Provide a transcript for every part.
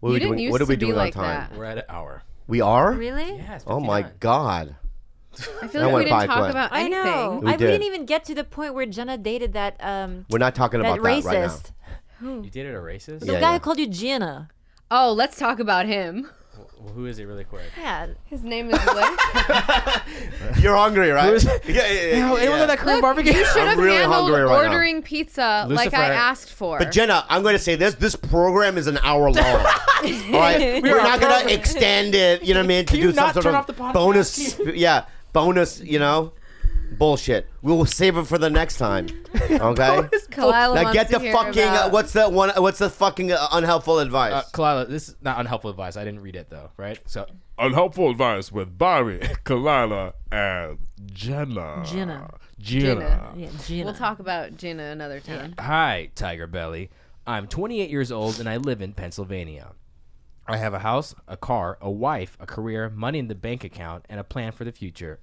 What are we doing on time? We're at an hour. We are? Really? Yeah, oh my God. I feel like we didn't talk about anything. I know. We didn't even get to the point where Jenna dated that We're not talking about racist. that right now. You dated a racist? The guy who called you Jenna. Oh, let's talk about him. Well, who is he really quick? Yeah. His name is Lick. You're hungry, right? Yeah. Anyone know that Korean barbecue? You should have really handled hungry right ordering pizza like I asked for. But Jenna, I'm going to say this program is an hour long. All right? We're not going to extend it, you know what I mean, to do some sort of bonus, bonus, bullshit. We will save it for the next time. Okay? Now get the fucking what's the fucking unhelpful advice? Khalyla, this is not unhelpful advice. I didn't read it though, right? So Unhelpful Advice with Bobby, Khalyla, and Jenna. Jenna. Yeah, Jenna. We'll talk about Jenna another time. Hi, Tiger Belly. I'm 28 years old and I live in Pennsylvania. I have a house, a car, a wife, a career, money in the bank account, and a plan for the future.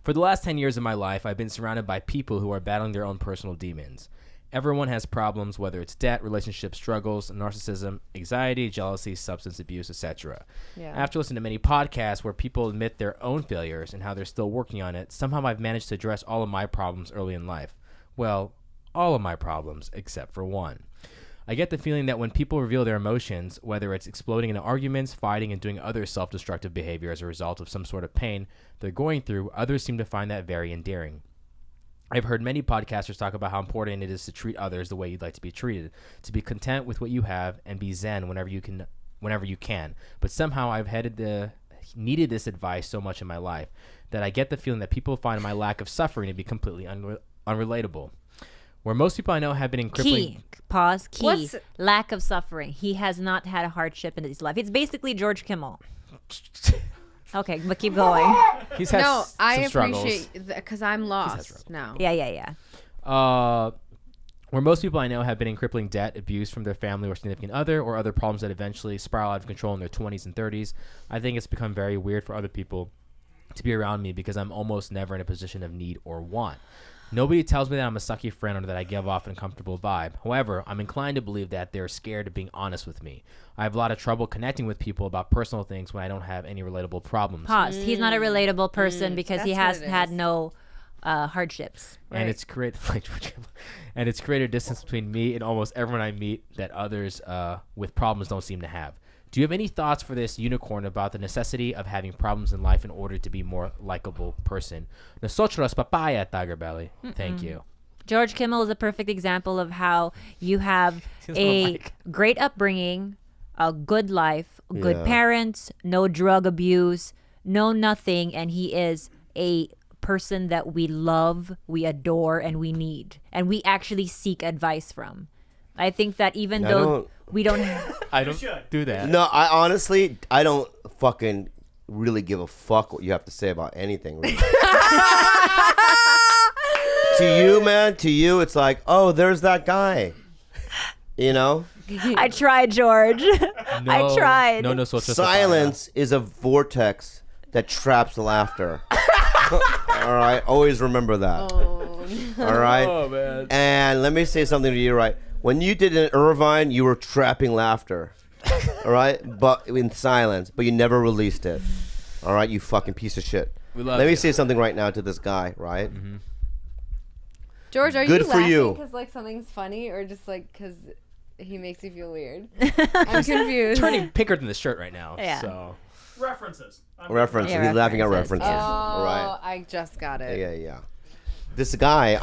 For the last 10 years of my life, I've been surrounded by people who are battling their own personal demons. Everyone has problems, whether it's debt, relationship struggles, narcissism, anxiety, jealousy, substance abuse, etc. Yeah. After listening to many podcasts where people admit their own failures and how they're still working on it, somehow I've managed to address all of my problems early in life. Well, all of my problems except for one. I get the feeling that when people reveal their emotions, whether it's exploding into arguments, fighting, and doing other self-destructive behavior as a result of some sort of pain they're going through, others seem to find that very endearing. I've heard many podcasters talk about how important it is to treat others the way you'd like to be treated, to be content with what you have and be zen whenever you can. But somehow I've needed this advice so much in my life that I get the feeling that people find my lack of suffering to be completely unrelatable. Where most people I know have been in crippling... Key. Lack of suffering. He has not had a hardship in his life. It's basically George Kimmel. Okay, but keep going. He's had I struggles. appreciate because I'm lost now. Yeah. Where most people I know have been in crippling debt, abuse from their family or significant other, or other problems that eventually spiral out of control in their 20s and 30s, I think it's become very weird for other people to be around me because I'm almost never in a position of need or want. Nobody tells me that I'm a sucky friend or that I give off an uncomfortable vibe. However, I'm inclined to believe that they're scared of being honest with me. I have a lot of trouble connecting with people about personal things when I don't have any relatable problems. He's not a relatable person because he has had no hardships. Right. And it's created distance between me and almost everyone I meet that others with problems don't seem to have. Do you have any thoughts for this unicorn about the necessity of having problems in life in order to be a more likable person? Nosotros papaya, Tiger Belly. Thank you. George Kimmel is a perfect example of how you have a great upbringing, a good life, good parents, no drug abuse, no nothing, and he is a person that we love, we adore, and we need, and we actually seek advice from. I think that even though we don't... I don't do that. No, I honestly don't fucking really give a fuck what you have to say about anything. Really. To you, it's like, oh, there's that guy. You know? I tried, George. I tried. No, silence is a vortex that traps laughter. All right? Always remember that. Oh, no. All right? Oh, man. And let me say something to you, right? When you did in Irvine, you were trapping laughter, all right? But in silence, but you never released it, all right? You fucking piece of shit. Let me say something right now to this guy, right? Mm-hmm. George, are Good you for you. laughing because something's funny or just because he makes you feel weird? I'm confused. Turning pinker than the shirt right now. Yeah. So. References. References. He's laughing at references. Oh, right. I just got it. Yeah. This guy,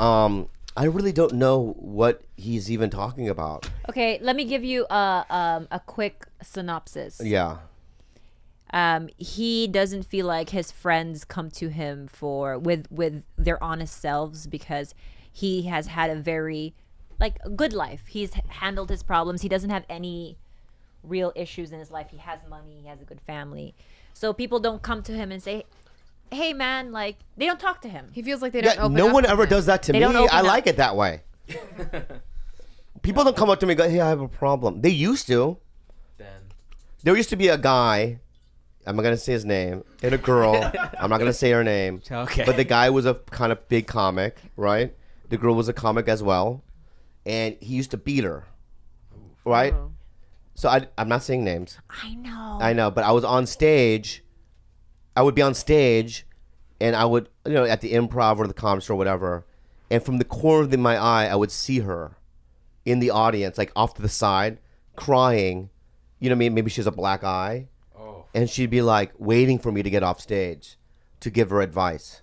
I really don't know what he's even talking about. Okay, let me give you a quick synopsis. Yeah. He doesn't feel like his friends come to him with their honest selves because he has had a very good life. He's handled his problems. He doesn't have any real issues in his life. He has money. He has a good family. So people don't come to him and say, hey man, they don't talk to him. He feels like they don't open no up one to ever him. does that to me. I like it that way. People don't come up to me and go, hey, I have a problem. They used to. There used to be a guy, I'm not going to say his name, and a girl, I'm not going to say her name. Okay. But the guy was a kind of big comic, right? The girl was a comic as well. And he used to beat her, right? Oh. So I'm not saying names. I know. I know, but I was on stage. I would be on stage, and I would, at the Improv or the Comedy Store or whatever, and from the corner of my eye, I would see her in the audience, like off to the side, crying. You know what I mean? Maybe she has a black eye. Oh. And she'd be like waiting for me to get off stage to give her advice.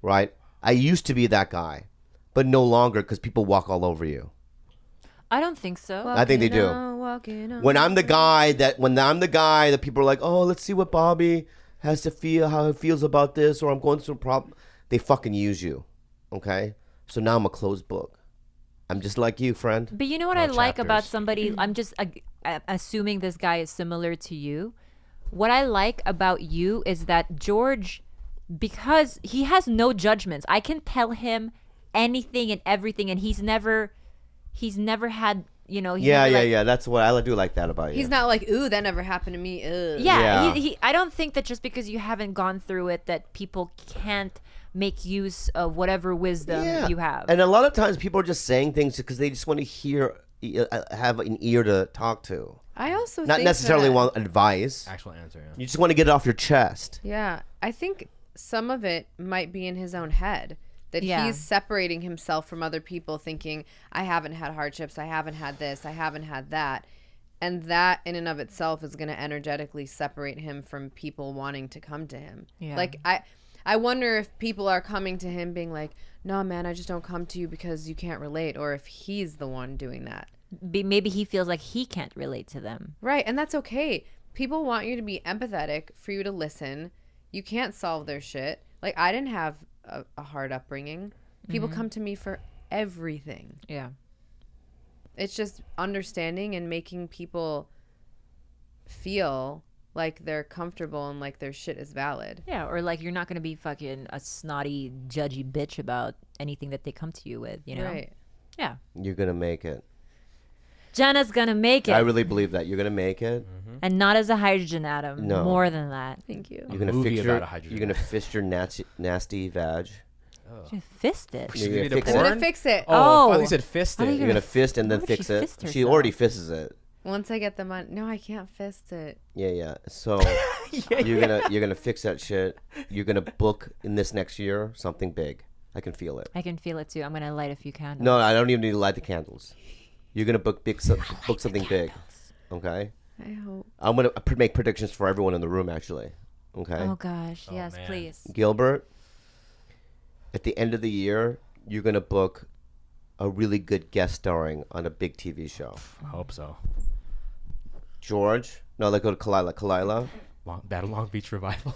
Right? I used to be that guy, but no longer because people walk all over you. I don't think so. I think they do. When I'm the guy that people are like, oh, let's see what Bobby has to feel, how he feels about this, or I'm going through a problem. They fucking use you. Okay? So now I'm a closed book. I'm just like you, friend. But you know what I like about somebody, I'm just assuming this guy is similar to you. What I like about you is that George, because he has no judgments, I can tell him anything and everything, and he's never had, Yeah. That's what I do like that about you. He's not like, ooh, that never happened to me. Ugh. Yeah. I don't think that just because you haven't gone through it that people can't make use of whatever wisdom you have. And a lot of times people are just saying things because they just want to have an ear to talk to. I also not think necessarily want advice. Actual answer, yeah. You just want to get it off your chest. Yeah. I think some of it might be in his own head. That he's separating himself from other people thinking, I haven't had hardships, I haven't had this, I haven't had that. And that in and of itself is going to energetically separate him from people wanting to come to him. Yeah. Like, I wonder if people are coming to him being like, no, man, I just don't come to you because you can't relate. Or if he's the one doing that. Maybe he feels like he can't relate to them. Right. And that's okay. People want you to be empathetic, for you to listen. You can't solve their shit. Like, I didn't have a hard upbringing. People come to me for everything. Yeah. It's just understanding and making people feel like they're comfortable and like their shit is valid. Yeah, or like you're not going to be fucking a snotty, judgy bitch about anything that they come to you with, Right. Yeah. You're going to make it. Jenna's going to make it. I really believe that. You're going to make it. Mm-hmm. And not as a hydrogen atom. No. More than that. Thank you. You're going to fist your nasty vag. You fist it. You're going to fix it. Oh, I thought you said fist it. You're going to fist and then fix it. She already fists it. Once I get the money. No, I can't fist it. Yeah. So you're gonna fix that shit. You're gonna book in this next year something big. I can feel it. I can feel it too. I'm gonna light a few candles. No, I don't even need to light the candles. You're gonna book something big. Okay. I hope. I'm gonna make predictions for everyone in the room. Actually. Okay. Oh gosh, yes, man. Please. Gilbert, at the end of the year, you're gonna book a really good guest starring on a big TV show. I hope so. George, no, let's go to Khalyla. Battle Long Beach Revival.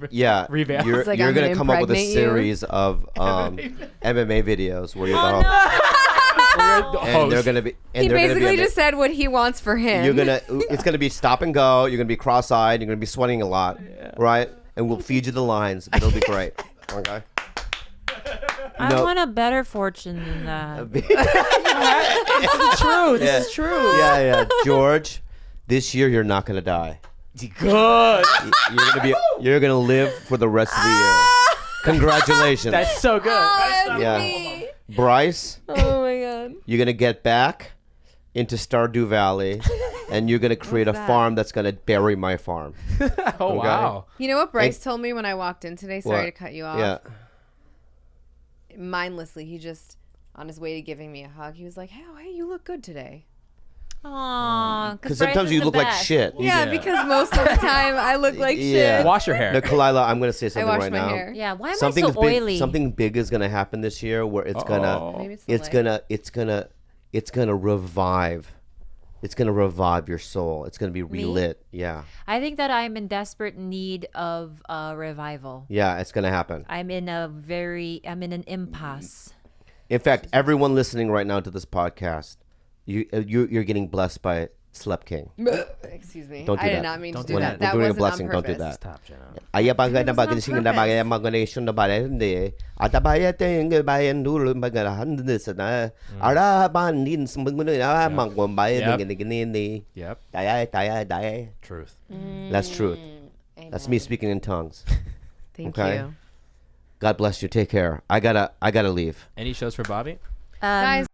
Yeah, revamp. You're gonna come up with a series of MMA videos where you're the host. And they're gonna be. And he basically just said what he wants for him. It's gonna be stop and go. You're gonna be cross-eyed. You're gonna be sweating a lot, right? And we'll feed you the lines. But it'll be great. Okay. I want a better fortune than that. This is true. This is true. Yeah. George, this year you're not gonna die. Good. You're gonna live for the rest of the year. Congratulations. That's so good. Me. Bryce. Oh my god. You're gonna get back into Stardew Valley, and you're gonna create a farm that's gonna bury my farm. Oh wow. You know what Bryce told me when I walked in today? Sorry to cut you off. Yeah. Mindlessly, he just on his way to giving me a hug, he was like, hey, you look good today. Aww, because sometimes you look like shit. Yeah, because most of the time I look like shit. Wash your hair. No, Khalyla, I'm gonna say something right now. Hair. Yeah, why am I so oily? Something big is gonna happen this year where it's gonna revive. It's gonna revive your soul. It's gonna be relit. Yeah. I think that I'm in desperate need of a revival. Yeah, it's gonna happen. I'm in an impasse. In fact, everyone listening right now to this podcast, you're getting blessed by Slep King. Excuse me. Don't do that. I did not mean to do that. We're doing a blessing. Don't do that. Stop, Jenna. Yep. Truth. That's truth. That's me speaking in tongues. Thank you. God bless you. Take care. I gotta leave. Any shows for Bobby? Guys.